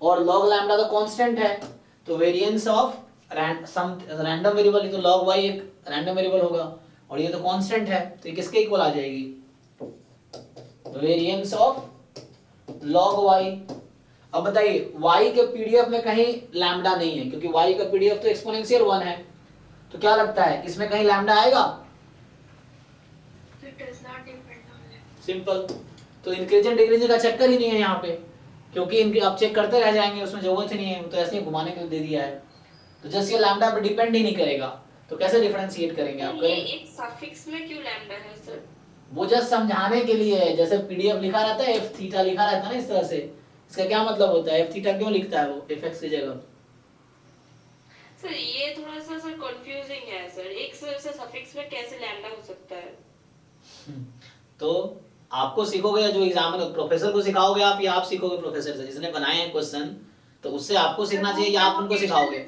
और log लैम्डा तो कांस्टेंट है, तो variance of some random variable, तो log y एक रैंडम वेरिएबल होगा और ये तो कांस्टेंट है, तो ये किसके इक्वल आ जाएगी वेरिएंस ऑफ log y। अब बताइए y के पीडीएफ में कहीं लैम्डा नहीं है, क्योंकि y का पीडीएफ तो एक्सपोनेंशियल 1 है, तो क्या लगता है इसमें कहीं लैम्डा आएगा, सिंपल। तो इंक्रीजन डिक्रीजन का चक्कर ही नहीं है यहाँ पे, क्योंकि इनके आप चेक करते रह जाएंगे, उसमें जरूरत ही नहीं है, तो ऐसे ही घुमाने के लिए दे दिया है। तो जस्ट ये लैम्डा पे डिपेंड ही नहीं करेगा, तो कैसे डिफरेंशिएट करेंगे आप, ये एक सफिक्स में क्यों लैम्डा है सर? वो जस्ट समझाने के लिए है, जैसे पीडीएफ लिखा रहता है एफ थीटा लिखा रहता है ना इस तरह से, इसका क्या मतलब होता है एफ थीटा क्यों लिखता है वो एफ एक्स की जगह। सर ये थोड़ा सा सर कंफ्यूजिंग है सर, एक से सफिक्स में कैसे लैम्डा हो सकता है? तो आपको सीखोगे, जो एग्जाम में प्रोफेसर को सिखाओगे आप, या आप सीखोगे प्रोफेसर से जिसने बनाए हैं क्वेश्चन, तो उससे आपको सीखना चाहिए या आप उनको सिखाओगे।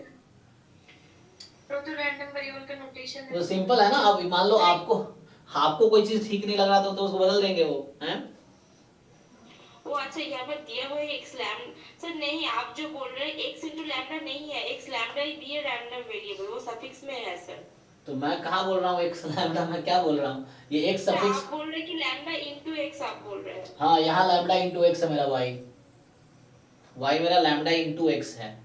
तो रैंडम वेरिएबल का नोटेशन है, तो सिंपल है ना। अब मान लो आपको कोई चीज ठीक नहीं लग रहा तो उसको बदल देंगे वो, हैं। वो अच्छा यहाँ पर दिया हुआ है x लैम्डा, सर नहीं आप जो बोल रहे हैं x into लैम्डा नहीं है, x लैम्डा ही भी है रैंडम वेरिएबल, वो सफिक्स में है सर। तो मैं कहाँ बोल रहा हूँ एक्स लैम्डा, मैं क्या बोल रहा हूँ, ये एक्स सफिक्स, आप बोल रहे हैं कि लैम्डा into x आप बोल रहे हैं। हाँ यहाँ लैम्डा इंटू एक्स है मेरा y मेरा लैम्डा इंटू एक्स है,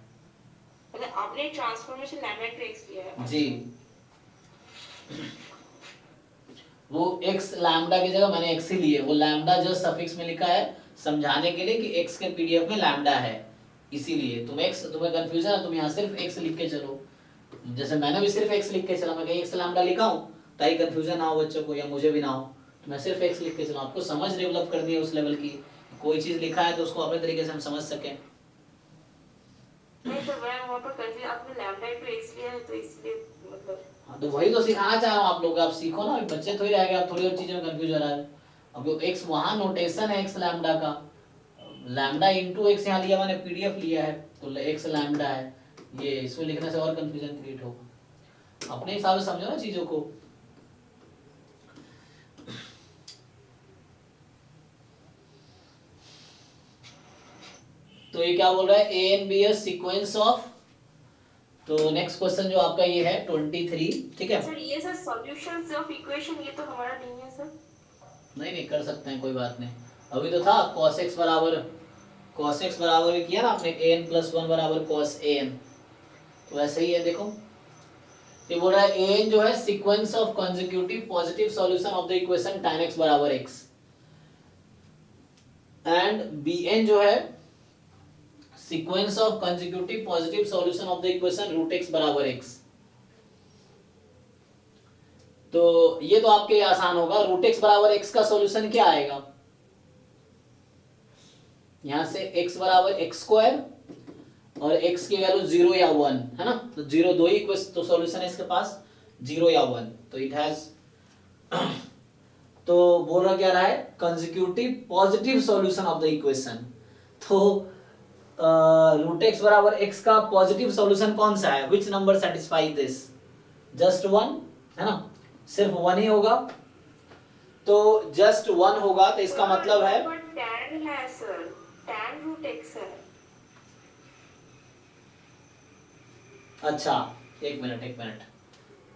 मतलब आपने ट्रांसफॉर्मेशन लैम्डा into x लिया है जी। वो x लैम्डा की जगह मैंने x ही लिए, वो लैम्डा जस्ट सफिक्स में लिखा है समझाने के लिए कि x के पीडीएफ में लैम्डा है, इसीलिए तुम्हें कंफ्यूजन है, तुम यहाँ सिर्फ x लिख के चलो, जैसे मैंने भी सिर्फ x लिख के चला, मैं कहीं x लैम्डा लिखा हूँ ताकि कंफ्यूजन ना हो बच्चों को या मुझे भी ना हो, तो मैं सिर्फ x लिख के चला। आपको समझ डेवलप करनी है उस लेवल की, कोई चीज लिखा है तो उसको अपने तरीके से हम समझ सकें। नहीं तो मैं वहाँ पर कंफ्यूज, आपने लैम्डा into x लिया है तो इसलिए मतलब। हाँ तो वही तो सिखाना चाह रहा हूँ आप लोग, आप सीखो ना, बच्चे थोड़ी रह गए, आप थोड़ी और चीजों में कंफ्यूज हो रहा है। अब जो x वहाँ नोटेशन है x लैम्डा का, लैम्डा इंटू एक्स यहाँ लिया मैंने, पीडीएफ लिया है तो x लैम्डा है, ये इसमें लिखने से और कंफ्यूजन क्रिएट होगा। अपने हिसाब से समझो ना चीजों को। तो ये क्या बोल रहा है a and b as sequence of, तो नेक्स्ट क्वेश्चन जो आपका ये है 23, ठीक है सर ये सर सॉल्यूशंस ऑफ इक्वेशन, ये तो हमारा नहीं है सर। नहीं कर सकते हैं, कोई बात नहीं। अभी तो था cos x बराबर किया ना आपने an + 1 बराबर cos an, तो ऐसे ही है। देखो ये बोल रहा है an जो है sequence of consecutive positive solution of the equation tan x बराबर x, एंड bn जो है sequence of consecutive positive solution of the equation √x बराबर x। तो ये तो आपके लिए आसान होगा, √x बराबर x का सॉल्यूशन क्या आएगा, यहां से x बराबर x² और x की वैल्यू 0 या 1 है ना, तो 0 दो ही तो सॉल्यूशन है इसके पास, 0 या 1, तो इट हैज तो बोल रहा क्या रहा है consecutive positive solution of the equation. तो √x बराबर x का पॉजिटिव सॉल्यूशन कौन सा है, which number satisfy this, just 1 है ना, सिर्फ 1 ही होगा, तो जस्ट 1 होगा तो इसका मतलब है tan है सर, tan √x है। अच्छा एक मिनट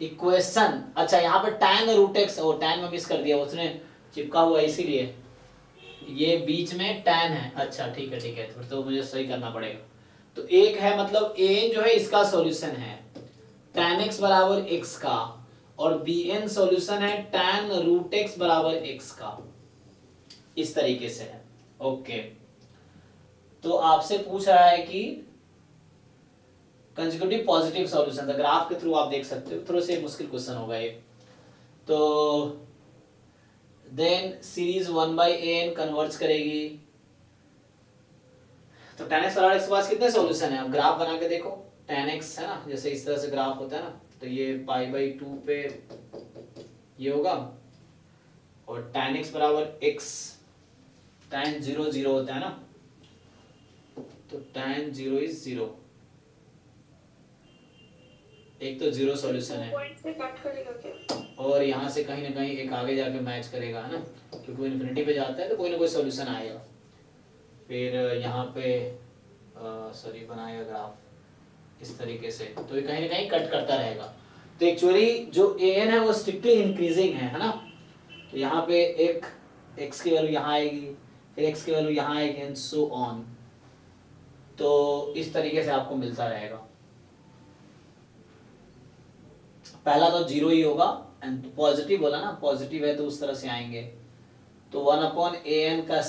इक्वेशन, अच्छा यहाँ पर tan √x, वो tan में मिस कर दिया उसने चिपका हुआ इसीलिए, ये बीच में tan है, अच्छा ठीक है ठीक है, फिर तो मुझे सही करना पड़ेगा। तो एक है मतलब an जो है इसका सॉल्यूशन है tan x बराबर x का, और bn सॉल्यूशन है tan रूट x बराबर x का, इस तरीके से है। ओके, तो आपसे पूछ रहा है कि consecutive positive solution, the graph के थ्रू आप देख सकते हो, थोड़ा से मुश्किल क्वेश्चन होगा ये। तो देन सीरीज 1/an कन्वर्ज करेगी, तो tan x बराबर x के पास कितने सॉल्यूशन है, अब ग्राफ बना के देखो। tan x है ना, जैसे इस तरह से ग्राफ होता है ना, तो ये π/2 पे ये होगा, और tan x बराबर x, tan 0 0 होता है ना, तो tan 0 इज 0, एक तो 0 सॉल्यूशन है, पॉइंट से कट करेगा क्या? और यहाँ से कहीं ना कहीं एक आगे जाके मैच करेगा, है ना, क्योंकि वो इन्फिनिटी पे जाता है तो कोई ना कोई सॉल्यूशन आएगा। फिर यहाँ पे सॉरी बनाएगा ग्राफ इस तरीके से, तो ये कहीं ना कहीं कट करता रहेगा। तो एक्चुअली जो an है वो स्ट्रिक्टली इंक्रीजिंग है ना, तो यहाँ पे एक x की वैल्यू यहाँ आएगी, फिर x की वैल्यू यहाँ आएगी, एंड सो ऑन। तो इस तरीके से आपको मिलता रहेगा। पहला तो 0 ही होगा, एंड पॉजिटिव बोला ना, पॉजिटिव है तो उस तरह से आएंगे। तो 1/an का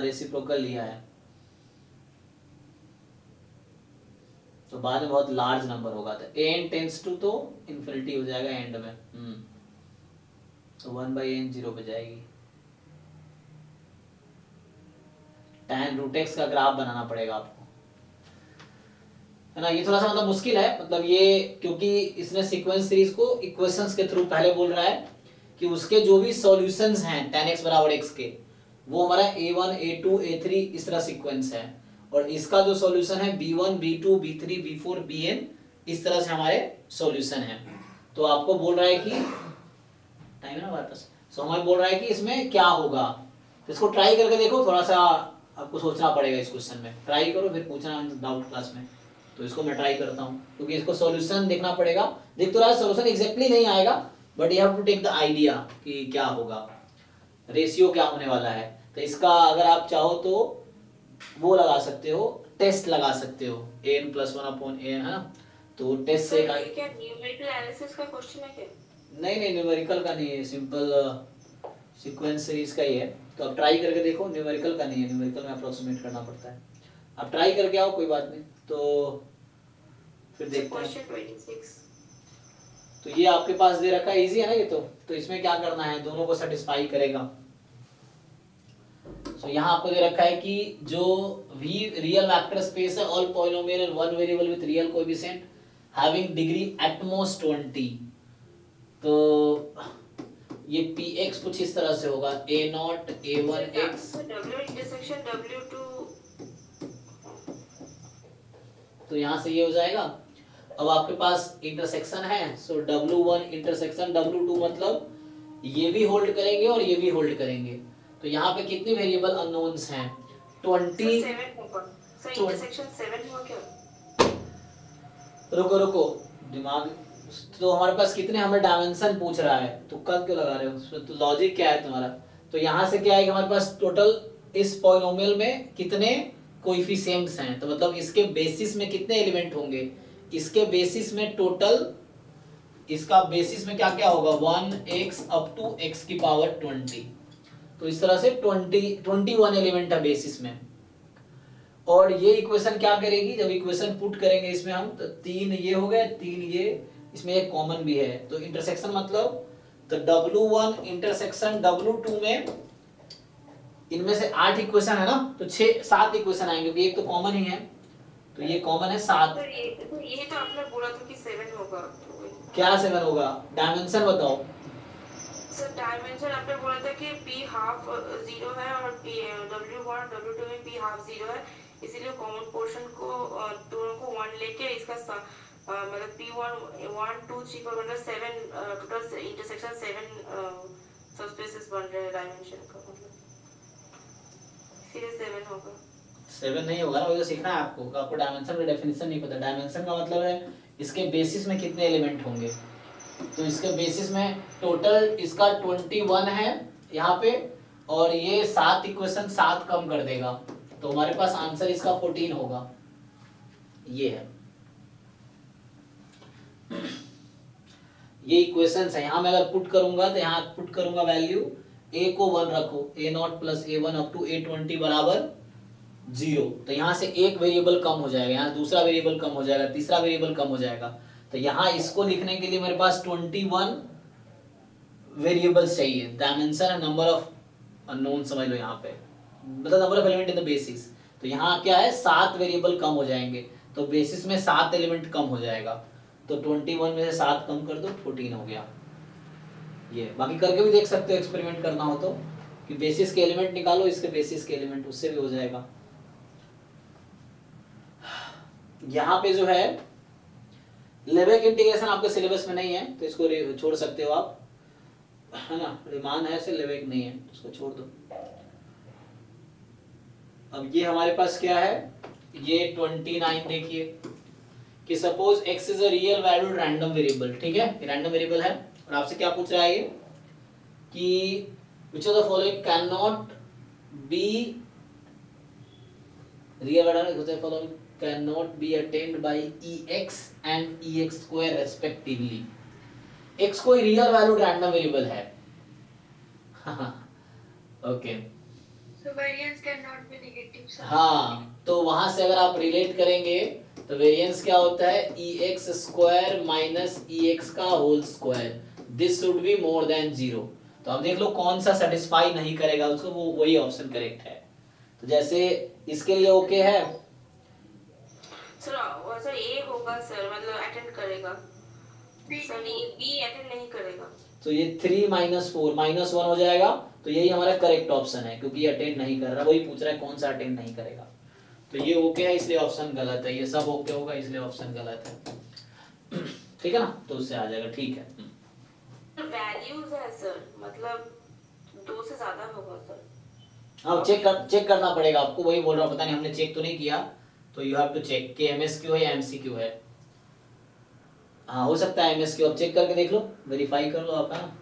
रेसिप्रोकल लिया है, तो बाद में बहुत लार्ज नंबर होगा, तो an टेंड्स टू तो इन्फिनिटी हो जाएगा एंड में। तो 1/n 0 पे जाएगी। tan रूट x का ग्राफ बनाना पड़ेगा आपको, है ना। ये थोड़ा सा मतलब मुश्किल है, मतलब ये क्योंकि इसने सीक्वेंस सीरीज को इक्वेशंस के थ्रू पहले बोल रहा है कि उसके जो भी सॉल्यूशंस हैं tan x बराबर x के, वो हमारा a1 a2 a3 इस तरह सीक्वेंस है, और इसका जो सॉल्यूशन है b1 b2 b3 b4 bn, इस तरह से हमारे सॉल्यूशन है। तो आपको बोल रहा है कि टाइम है ना हमारे पास, सो हमें बोल रहा है कि इसमें क्या होगा, तो इसको ट्राई करके देखो, थोड़ा सा आपको सोचना पड़ेगा इस क्वेश्चन में, ट्राई करो फिर पूछना डाउट क्लास में। तो इसको मैं ट्राई करता हूँ, क्योंकि इसको सॉल्यूशन देखना पड़ेगा, दिख तो रहा है सॉल्यूशन एग्जैक्टली नहीं आएगा, but you have to take the idea कि क्या होगा, रेशियो क्या होने वाला है। तो इसका अगर आप चाहो तो वो लगा सकते हो, टेस्ट लगा सकते हो, an + 1/an, है ना, तो टेस्ट से ये क्या न्यूमेरिकल एनालिसिस का क्वेश्चन है क्या? नहीं न्यूमेरिकल का नहीं है, सिंपल सीक्वेंस सीरीज का ही है। तो आप ट्राई करके देखो, न्यूमेरिकल का नहीं है, न्यूमेरिकल में अप्रोक्सीमेट करना पड़ता है। आप ट्राई करके आओ, कोई बात नहीं, तो फिर देखते हैं। क्वेश्चन 26 तो ये आपके पास दे रखा है, इजी है ना ये तो इसमें क्या करना है, दोनों को सेटिस्फाई करेगा। तो यहाँ आपको दे रखा है कि जो V रियल वेक्टर स्पेस है, all polynomial and one variable with real coefficient having degree at most 20। तो ये Px कुछ इस तरह से होगा, a0 a1x, W intersection W2, तो यहाँ से ये हो जाएगा। अब आपके पास इंटरसेक्शन है, सो W1 इंटरसेक्शन W2, मतलब ये भी होल्ड करेंगे और ये भी होल्ड करेंगे। तो यहाँ पे कितनी वेरिएबल अननोन्स हैं, 20। 7 होगा सर, इंटरसेक्शन 7 हुआ क्या? रुको दिमाग, तो हमारे पास कितने, हमें डायमेंशन पूछ रहा है, तुक्का क्यों लगा रहे हो, तो लॉजिक क्या है तुम्हारा। तो यहाँ से क्या है कि हमारे पास टोटल इस पॉलिनोमियल में कितने कोएफिशिएंट्स हैं, तो मतलब इसके बेसिस में कितने एलिमेंट होंगे, इसके बेसिस में टोटल, इसका बेसिस में क्या क्या होगा, 1x अप टू x की पावर 20। तो इस तरह से 21 एलिमेंट है बेसिस में। और ये इक्वेशन क्या करेगी, जब इक्वेशन पुट करेंगे इसमें हम, तो 3 ये हो गए, 3 ये, इसमें एक कॉमन भी है, तो इंटरसेक्शन मतलब, तो W1 इंटरसेक्शन W2 में, इनमें से 8 इक्वेशन है ना, तो 7 इक्वेशन आएंगे, क्योंकि एक तो कॉमन ही है, तो ये कॉमन है 7। सर ये तो आपने बोला था कि 7 होगा, क्या 7 होगा, डायमेंशन बताओ। सर डायमेंशन आपने बोला था कि p हाफ 0 है, और W1 W2 में p हाफ 0 है, इसीलिए कॉमन पोर्शन को दोनों को 1 लेके इसका मतलब p1 1 2 3 4 मतलब 7 टोटल इंटरसेक्शन 7 सबस्पेसेस बन रहे हैं डायमेंशन का, मतलब इसीलिए 7 होगा। 7 नहीं होगा ना, वो तो सीखना है आपको डायमेंशन का डेफिनेशन नहीं पता। डायमेंशन का मतलब है इसके बेसिस में कितने एलिमेंट होंगे, तो इसके बेसिस में टोटल इसका 21 है यहाँ पे, और ये 7 इक्वेशन 7 कम कर देगा, तो हमारे पास आंसर इसका 14 होगा। ये है, ये इक्वेशंस है। यहाँ मैं अगर पुट करूंगा तो यहाँ पुट करूंगा वैल्यू a को 1 रखो, a0 plus a1 up to a20 बराबर 0। तो यहाँ से एक वेरिएबल कम हो जाएगा, यहाँ दूसरा वेरिएबल कम हो जाएगा, तीसरा वेरिएबल कम हो जाएगा। तो यहाँ इसको लिखने के लिए मेरे पास 21 वेरिएबल्स चाहिए। डायमेंशन है नंबर ऑफ अननोन, समझ लो यहाँ पे, मतलब number of element in the basis. तो यहाँ क्या है, 7 वेरिएबल कम हो जाएंगे, तो बेसिस में 7 एलिमेंट कम हो जाएगा। तो 21 में से 7 कम कर दो, 14 हो गया। ये बाकी करके भी देख सकते हो, एक्सपेरिमेंट करना हो तो, कि बेसिस के एलिमेंट निकालो, इसके बेसिस के एलिमेंट, उससे भी हो जाएगा। यहाँ पे जो है लेवेक इंटीग्रेशन आपके सिलेबस में नहीं है, तो इसको छोड़ सकते हो आप, है ना। रिमान है से लेवेक नहीं है, इसको छोड़ दो। अब ये हमारे पास क्या है, ये 29 देखिए कि suppose x is a real valued random variable, ठीक है, रैंडम वेरिएबल है। और आपसे क्या पूछ रहा है ये कि which of the following cannot be real valued cannot be attained by ex and ex square respectively। x कोई रियल वैल्यूड रैंडम वेरिएबल है। Okay, So variance cannot be negative. sir. हाँ, तो वहां से अगर आप रिलेट करेंगे तो वेरिएंस क्या होता है, ex स्क्वायर माइनस ex का whole square, this should be more than 0। तो अब देख लो कौन सा सेटिस्फाई नहीं करेगा उसको, वो वही ऑप्शन करेक्ट है। तो जैसे इसके लिए ओके है, सर वैसा ए होगा सर, मतलब अटेंड करेगा B सर, ये बी अटेंड नहीं करेगा। तो ये 3 माइनस 4 माइनस 1 हो जाएगा। तो यही हमारा करेक्ट ऑप्शन है, क्योंकि ये अटेंड नहीं कर रहा, वही पूछ रहा है कौन सा अटेंड नहीं करेगा। तो ये ओके है, इसलिए ऑप्शन गलत है। ये सब ओके होगा, इसलिए ऑप्शन गलत है। ठीक है ना, तो उससे आ जाएगा, ठीक है। वैल्यूज है सर, मतलब 2 से ज्यादा होगा सर। हाँ, चेक करना पड़ेगा आपको, वही बोल रहा हूँ, पता नहीं हमने चेक तो नहीं किया, तो यू हैव टू चेक कि MSQ है या MCQ है। हाँ, हो सकता है MSQ, अब चेक करके देख लो, वेरीफाई कर लो आपका ना।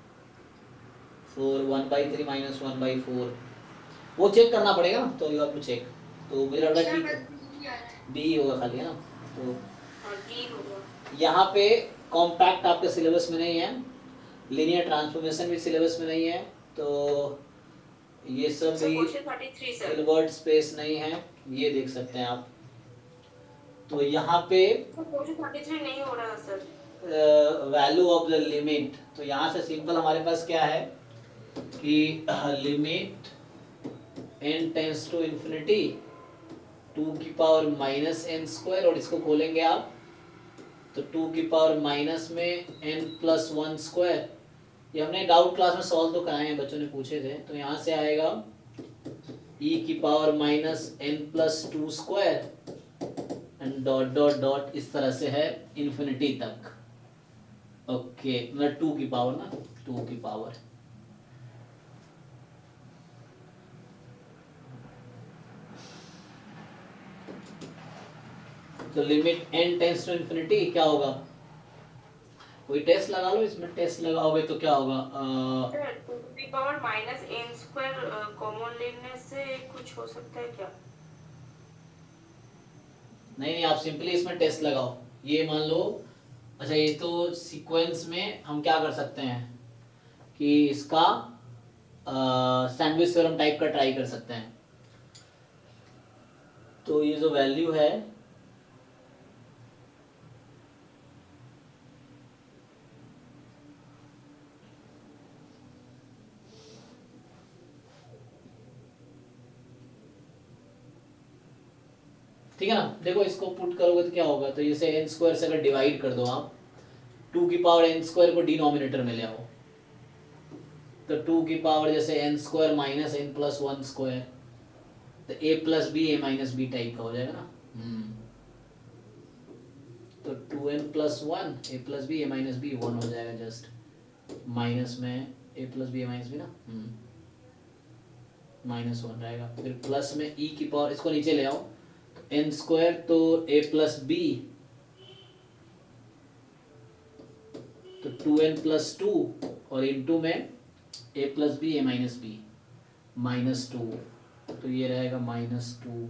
4 1/3 माइनस 1/4, वो चेक करना पड़ेगा ना, तो यू हैव टू चेक। तो मुझे लग रहा है ठीक है, बी होगा खाली, है ना। तो हाँ बी होगा। यहाँ पे कॉम्पैक्ट आपके सिलेबस में नहीं है, लीनियर ट्रांसफॉर्मेशन भी सिलेबस में नहीं है, तो ये सब सर भी क्वेश्चन 33 सर। हिल्बर्ट स्पेस नहीं है, ये देख सकते हैं आप। तो यहाँ पे क्वेश्चन 33 नहीं हो रहा sir. Value of the limit, तो यहाँ से सिंपल हमारे पास क्या है कि limit n tends to infinity 2 की पावर माइनस n स्क्वायर, और इसको खोलेंगे आप तो 2 की पावर माइनस में n प्लस 1 स्क्वायर। ये हमने डाउट क्लास में सॉल्व तो कराए हैं, बच्चों ने पूछे थे। तो यहाँ से आएगा e की power minus n plus 2 square and dot dot dot, इस तरह से है इन्फिनिटी तक। ओके, मतलब 2 की पावर ना, 2 की पावर। तो limit n tends to infinity क्या होगा, कोई टेस्ट लगा लो इसमें, टेस्ट लगाओगे तो क्या होगा, sir 2 to the power minus n square common लेने से कुछ हो सकता है क्या? नहीं, आप सिंपली इसमें टेस्ट लगाओ। ये मान लो, अच्छा ये तो सीक्वेंस में हम क्या कर सकते हैं कि इसका सैंडविच थ्योरम टाइप का ट्राई कर सकते हैं। तो ये जो वैल्यू है ठीक है ना, देखो इसको पुट करोगे तो क्या होगा, तो जैसे n स्क्वायर से अगर डिवाइड कर दो आप, 2 की पावर n स्क्वायर को डिनोमिनेटर में ले आओ, तो 2 की पावर जैसे n square minus n plus 1 square, तो a plus b a minus b type का हो जाएगा ना। तो 2n plus 1 a plus b a minus b 1 हो जाएगा, जस्ट माइनस में a plus b a minus b ना, माइनस 1 रहेगा। फिर प्लस में e की पावर, इसको नीचे ले आओ, n स्क्वायर तो a प्लस बी, तो 2n प्लस 2 और इनटू में a plus b a minus b -2, तो ये रहेगा -2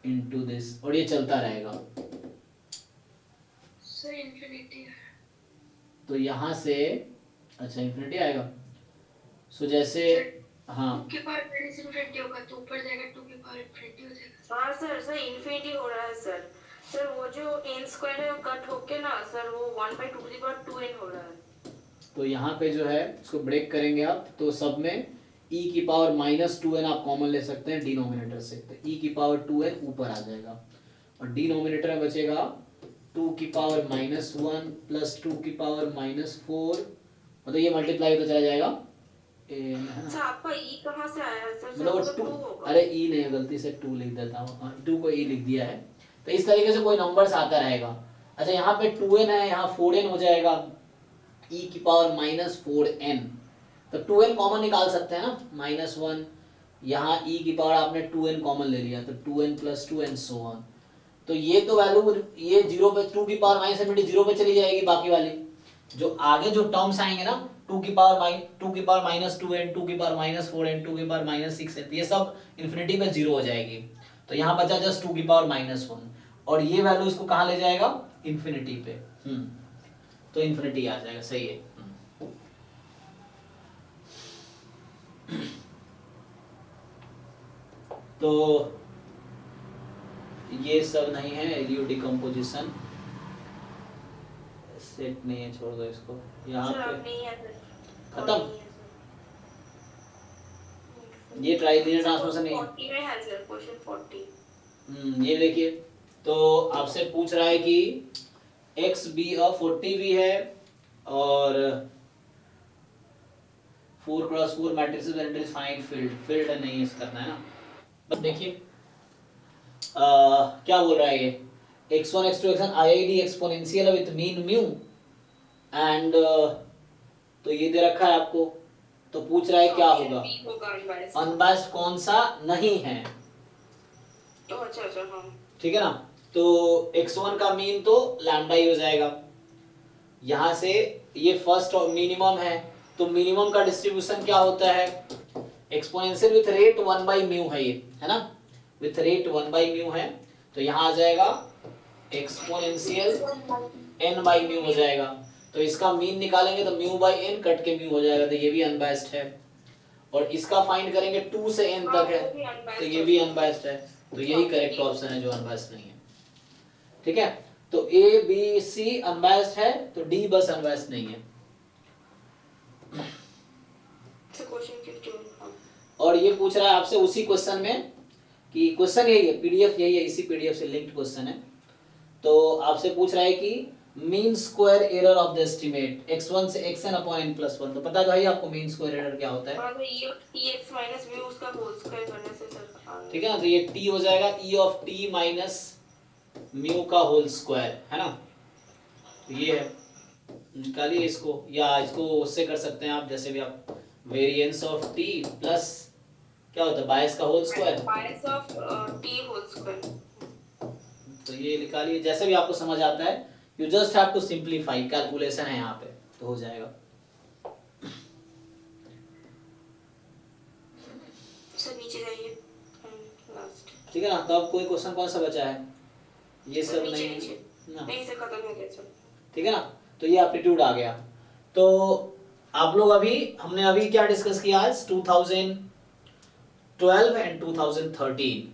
इंटू दिस, और ये चलता रहेगा। सर इन्फिनिटी है। तो यहाँ से अच्छा इन्फिनिटी आएगा। सो जैसे हाँ 2 के पावर माइनस इन्फिनिटी होगा तो ऊपर जाएगा 2 के पावर इन्फिनिटी हो जाएगा। हाँ सर, सर इन्फिनिटी हो रहा है सर। सर वो जो n स्क्वायर है वो कट होके ना सर वो 1/2 हो रहा है। तो यहाँ पे जो है इसको ब्रेक करेंगे आप, तो सब में e की पावर -2n आप कॉमन ले सकते हैं डिनोमिनेटर से, तो e की पावर 2n ऊपर आ जाएगा और डिनोमिनेटर में बचेगा 2 की पावर -1 प्लस 2 की पावर -4, मतलब ये मल्टीप्लाई होता चला जाएगा सर आपका e कहाँ से आया है सर? मतलब वो सर 2, वो 2 होगा। अरे e नहीं, गलती से 2 लिख देता हूँ, 2 को e लिख दिया है। तो इस तरीके से कोई नंबर्स आता रहेगा। अच्छा यहाँ पे 2n है, यहाँ 4n हो जाएगा, e की पावर -4n, तो 2n कॉमन निकाल सकते हैं ना, -1, यहाँ e की पावर आपने 2n कॉमन ले लिया, तो 2n + 2 एंड सो ऑन। तो ये तो वैल्यू ये 0 पे 2 की पावर -0 पे चली जाएगी, बाकी वाली जो आगे जो टर्म्स आएंगे ना 2 की पावर -2n, 2 की पावर -4n, 2 की पावर -6n, ये सब इन्फिनिटी पे 0 हो जाएगी। तो यहाँ बचा जस्ट 2 की पावर -1, और ये वैल्यू इसको कहाँ ले जाएगा, इन्फिनिटी पे। तो इन्फिनिटी आ जाएगा, सही है। तो ये सब नहीं है, एलियो डिकम्पोजिशन सेट नहीं है, छोड़ दो इसको। यहाँ सर अब पे नहीं है सर। खत्म। नहीं है सर। ये ट्राइलिनियर सर, ट्रांसफॉर्मेशन नहीं है। 40 में है सर, क्वेश्चन 40। ये देखिए, तो आपसे पूछ रहा है कि x भी 40 भी है और 4x4 matrices and finite field नहीं है, करना है ना। बस देखिए क्या बोल रहा है ये, x1 x2 x1 IID exponential with mean mu and तो ये दे रखा है आपको, तो पूछ रहा है क्या होगा, B होगा unbiased। अनबायस्ड कौन सा नहीं है, तो अच्छा हाँ। ठीक है ना। तो x1 का मीन तो लैम्डा ही हो जाएगा, यहाँ से ये फर्स्ट मिनिमम है, तो मिनिमम का डिस्ट्रीब्यूशन क्या होता है, एक्सपोनेंशियल विथ रेट 1/μ है, ये है ना, विथ रेट 1/μ है, तो यहाँ आ जाएगा एक्सपोनेंशियल n/μ हो जाएगा। तो इसका मीन निकालेंगे तो μ/n कट के म्यू हो जाएगा, तो ये भी अनबायस्ड है। और इसका फाइंड करेंगे 2 से n तक है, तो ये भी अनबायस्ड है, तो यही करेक्ट ऑप्शन है जो अनबायस्ड नहीं है, ठीक है। तो A B C अनबायस्ड है, तो D बस अनबायस्ड नहीं है। क्वेश्चन 51। और ये पूछ रहा है आपसे उसी क्वेश्चन में कि क्वेश्चन यही है, पीडीएफ यही है, इसी पीडीएफ से लिंक्ड क्वेश्चन है। तो आपसे पूछ रहा है कि mean square error of the estimate x1 से xn upon n + 1, तो पता है भाई आपको मीन स्क्वायर एरर क्या होता है, हाँ तो e x minus v उसका होल स्क्वायर करने से सर। ठीक है ना। तो ये t हो जाएगा e of t minus mu का होल स्क्वायर, है ना। तो ये है, निकालिए इसको, या इसको उससे कर सकते हैं आप, जैसे भी आप, वेरिएंस ऑफ t प्लस क्या होता है, बायस का whole square, bias of t whole square. तो ये निकालिए, जैसे भी आपको समझ आता है, you just have to simplify, calculation है यहाँ पे, तो हो जाएगा। सर नीचे जाइए, लास्ट, ठीक है ना। तो अब कोई क्वेश्चन कौन सा बचा है, ये सब नीचे नहीं नीचे ना, नहीं सर, खत्म हो गया सर। ठीक है ना। तो ये एप्टीट्यूड आ गया। तो आप लोग हमने अभी क्या डिस्कस किया आज, 2012 एंड 2013,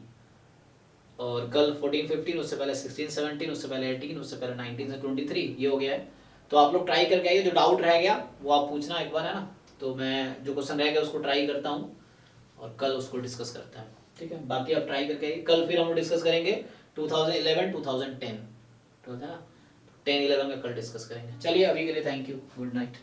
और कल 14 15, उससे पहले 16 17, उससे पहले 18, उससे पहले 19 से 23, ये हो गया है। तो आप लोग ट्राई करके आइए, जो डाउट रह गया वो आप पूछना एक बार, है ना। तो मैं जो क्वेश्चन रह गया उसको ट्राई करता हूँ और कल उसको डिस्कस करते हैं, ठीक है। बाकी आप ट्राई करके आइए, कल फिर हम लोग डिस्कस करेंगे 2011 2010, तो है ना, 10 11 का कल डिस्कस करेंगे। चलिए अभी के लिए थैंक यू, गुड नाइट।